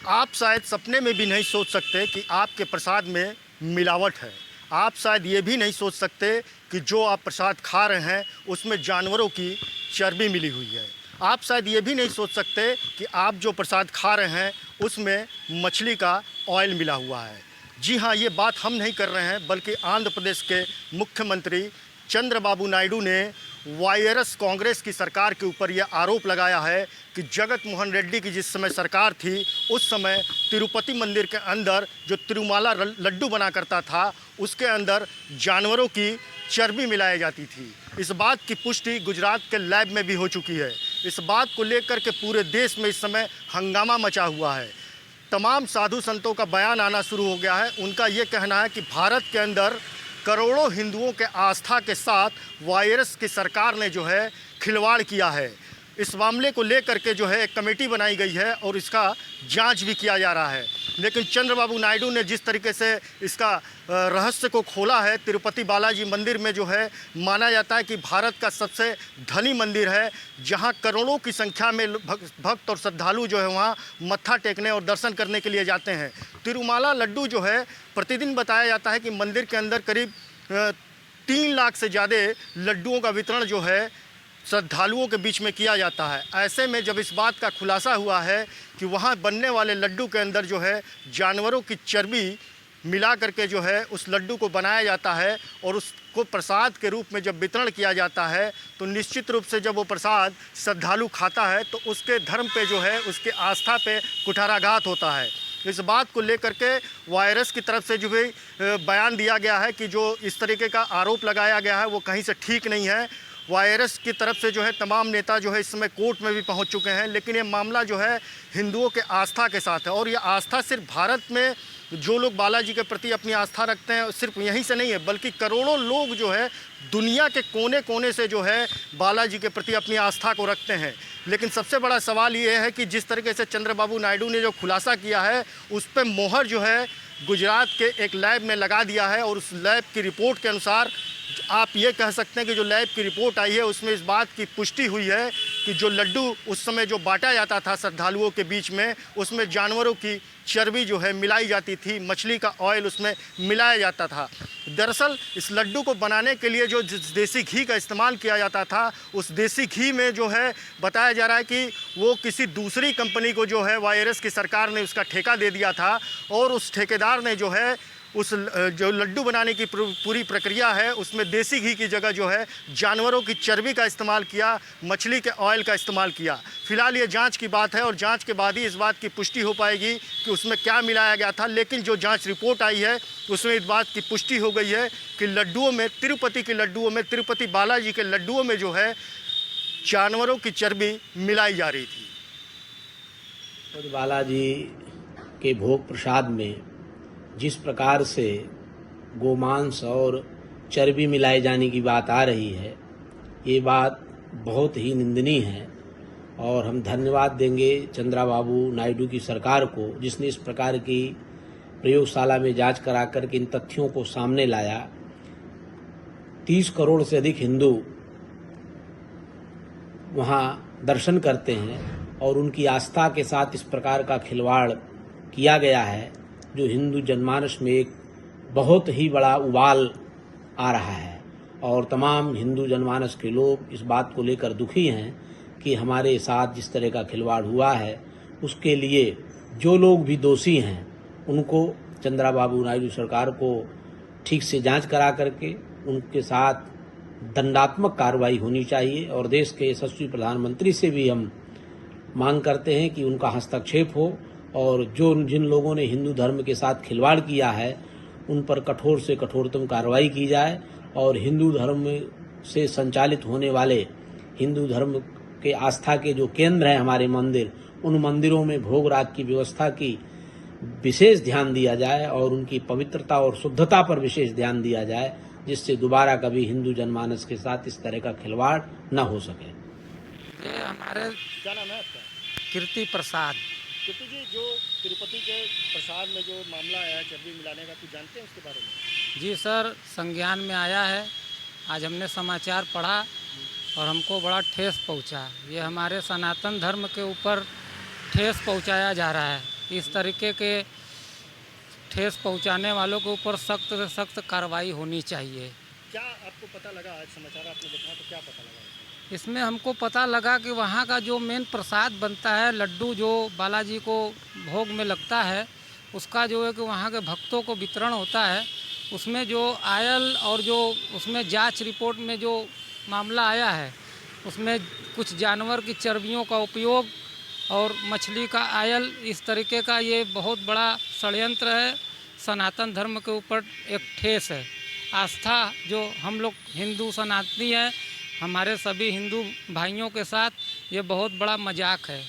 आप शायद सपने में भी नहीं सोच सकते कि आपके प्रसाद में मिलावट है। आप शायद ये भी नहीं सोच सकते कि जो आप प्रसाद खा रहे हैं उसमें जानवरों की चर्बी मिली हुई है। आप शायद ये भी नहीं सोच सकते कि आप जो प्रसाद खा रहे हैं उसमें मछली का ऑयल मिला हुआ है। जी हाँ, ये बात हम नहीं कर रहे हैं, बल्कि आंध्र प्रदेश के मुख्यमंत्री चंद्रबाबू नायडू ने वायरस कांग्रेस की सरकार के ऊपर यह आरोप लगाया है कि जगत मोहन रेड्डी की जिस समय सरकार थी उस समय तिरुपति मंदिर के अंदर जो तिरुमाला लड्डू बना करता था उसके अंदर जानवरों की चर्बी मिलाई जाती थी। इस बात की पुष्टि गुजरात के लैब में भी हो चुकी है। इस बात को लेकर के पूरे देश में इस समय हंगामा मचा हुआ है। तमाम साधु संतों का बयान आना शुरू हो गया है। उनका ये कहना है कि भारत के अंदर करोड़ों हिंदुओं के आस्था के साथ वायरस की सरकार ने जो है खिलवाड़ किया है। इस मामले को लेकर के जो है एक कमेटी बनाई गई है और इसका जांच भी किया जा रहा है। लेकिन चंद्रबाबू नायडू ने जिस तरीके से इसका रहस्य को खोला है, तिरुपति बालाजी मंदिर में जो है माना जाता है कि भारत का सबसे धनी मंदिर है, जहां करोड़ों की संख्या में भक्त और श्रद्धालु जो है वहां मत्था टेकने और दर्शन करने के लिए जाते हैं। तिरुमाला लड्डू जो है प्रतिदिन बताया जाता है कि मंदिर के अंदर करीब 3 लाख से ज़्यादा लड्डुओं का वितरण जो है श्रद्धालुओं के बीच में किया जाता है। ऐसे में जब इस बात का खुलासा हुआ है कि वहाँ बनने वाले लड्डू के अंदर जो है जानवरों की चर्बी मिला करके जो है उस लड्डू को बनाया जाता है और उसको प्रसाद के रूप में जब वितरण किया जाता है तो निश्चित रूप से जब वो प्रसाद श्रद्धालु खाता है तो उसके धर्म पे जो है, उसके आस्था पे कुठाराघात होता है। इस बात को लेकर के वायरस की तरफ से जो भी बयान दिया गया है कि जो इस तरीके का आरोप लगाया गया है वो कहीं से ठीक नहीं है। वायरस की तरफ से जो है तमाम नेता जो है इस समय कोर्ट में भी पहुंच चुके हैं, लेकिन ये मामला जो है हिंदुओं के आस्था के साथ है। और ये आस्था सिर्फ भारत में जो लोग बालाजी के प्रति अपनी आस्था रखते हैं सिर्फ यहीं से नहीं है, बल्कि करोड़ों लोग जो है दुनिया के कोने कोने से जो है बालाजी के प्रति अपनी आस्था को रखते हैं। लेकिन सबसे बड़ा सवाल ये है कि जिस तरीके से चंद्रबाबू नायडू ने जो खुलासा किया है उस पर मोहर जो है गुजरात के एक लैब में लगा दिया है और उस लैब की रिपोर्ट के अनुसार आप ये कह सकते हैं कि जो लैब की रिपोर्ट आई है उसमें इस बात की पुष्टि हुई है कि जो लड्डू उस समय जो बांटा जाता था श्रद्धालुओं के बीच में उसमें जानवरों की चर्बी जो है मिलाई जाती थी, मछली का ऑयल उसमें मिलाया जाता था। दरअसल इस लड्डू को बनाने के लिए जो देसी घी का इस्तेमाल किया जाता था उस देसी घी में जो है बताया जा रहा है कि वो किसी दूसरी कंपनी को जो है वायरस की सरकार ने उसका ठेका दे दिया था और उस ठेकेदार ने जो है उस जो लड्डू बनाने की पूरी प्रक्रिया है उसमें देसी घी की जगह जो है जानवरों की चर्बी का इस्तेमाल किया, मछली के ऑयल का इस्तेमाल किया। फिलहाल ये जांच की बात है और जांच के बाद ही इस बात की पुष्टि हो पाएगी कि उसमें क्या मिलाया गया था। लेकिन जो जांच रिपोर्ट आई है उसमें इस बात की पुष्टि हो गई है कि लड्डुओं में, तिरुपति के लड्डुओं में, तिरुपति बालाजी के लड्डुओं में जो है जानवरों की चर्बी मिलाई जा रही थी। बालाजी के भोग प्रसाद में जिस प्रकार से गोमांस और चर्बी मिलाए जाने की बात आ रही है, ये बात बहुत ही निंदनीय है और हम धन्यवाद देंगे चंद्रबाबू नायडू की सरकार को जिसने इस प्रकार की प्रयोगशाला में जांच करा कर के इन तथ्यों को सामने लाया। 30 करोड़ से अधिक हिंदू वहाँ दर्शन करते हैं और उनकी आस्था के साथ इस प्रकार का खिलवाड़ किया गया है जो हिंदू जनमानस में एक बहुत ही बड़ा उबाल आ रहा है और तमाम हिंदू जनमानस के लोग इस बात को लेकर दुखी हैं कि हमारे साथ जिस तरह का खिलवाड़ हुआ है उसके लिए जो लोग भी दोषी हैं उनको चंद्रबाबू नायडू सरकार को ठीक से जांच करा करके उनके साथ दंडात्मक कार्रवाई होनी चाहिए और देश के यशस्वी प्रधानमंत्री से भी हम मांग करते हैं कि उनका हस्तक्षेप हो और जिन लोगों ने हिंदू धर्म के साथ खिलवाड़ किया है उन पर कठोर से कठोरतम कार्रवाई की जाए और हिंदू धर्म से संचालित होने वाले हिंदू धर्म के आस्था के जो केंद्र हैं हमारे मंदिर, उन मंदिरों में भोग राग की व्यवस्था की विशेष ध्यान दिया जाए और उनकी पवित्रता और शुद्धता पर विशेष ध्यान दिया जाए जिससे दोबारा कभी हिंदू जनमानस के साथ इस तरह का खिलवाड़ न हो सके। हमारे क्या नाम है आपका? कीर्ति प्रसाद। कीर्ति जी, जो तिरुपति के प्रसाद में जो मामला आया है चर्बी मिलाने का, कुछ जानते हैं उसके बारे में? जी सर, संज्ञान में आया है। आज हमने समाचार पढ़ा और हमको बड़ा ठेस पहुंचा। ये हमारे सनातन धर्म के ऊपर ठेस पहुंचाया जा रहा है। इस तरीके के ठेस पहुंचाने वालों के ऊपर सख्त से सख्त कार्रवाई होनी चाहिए। क्या आपको पता लगा, आज समाचार आपने देखा तो क्या पता लगा इसमें? इसमें हमको पता लगा कि वहाँ का जो मेन प्रसाद बनता है, लड्डू जो बालाजी को भोग में लगता है, उसका जो है कि वहाँ के भक्तों को वितरण होता है, उसमें जो आयल और जो उसमें जांच रिपोर्ट में जो मामला आया है, उसमें कुछ जानवर की चर्बियों का उपयोग और मछली का आयल, इस तरीके का ये बहुत बड़ा षड्यंत्र है। सनातन धर्म के ऊपर एक ठेस है। आस्था जो हम लोग हिंदू सनातनी है, हमारे सभी हिंदू भाइयों के साथ ये बहुत बड़ा मजाक है।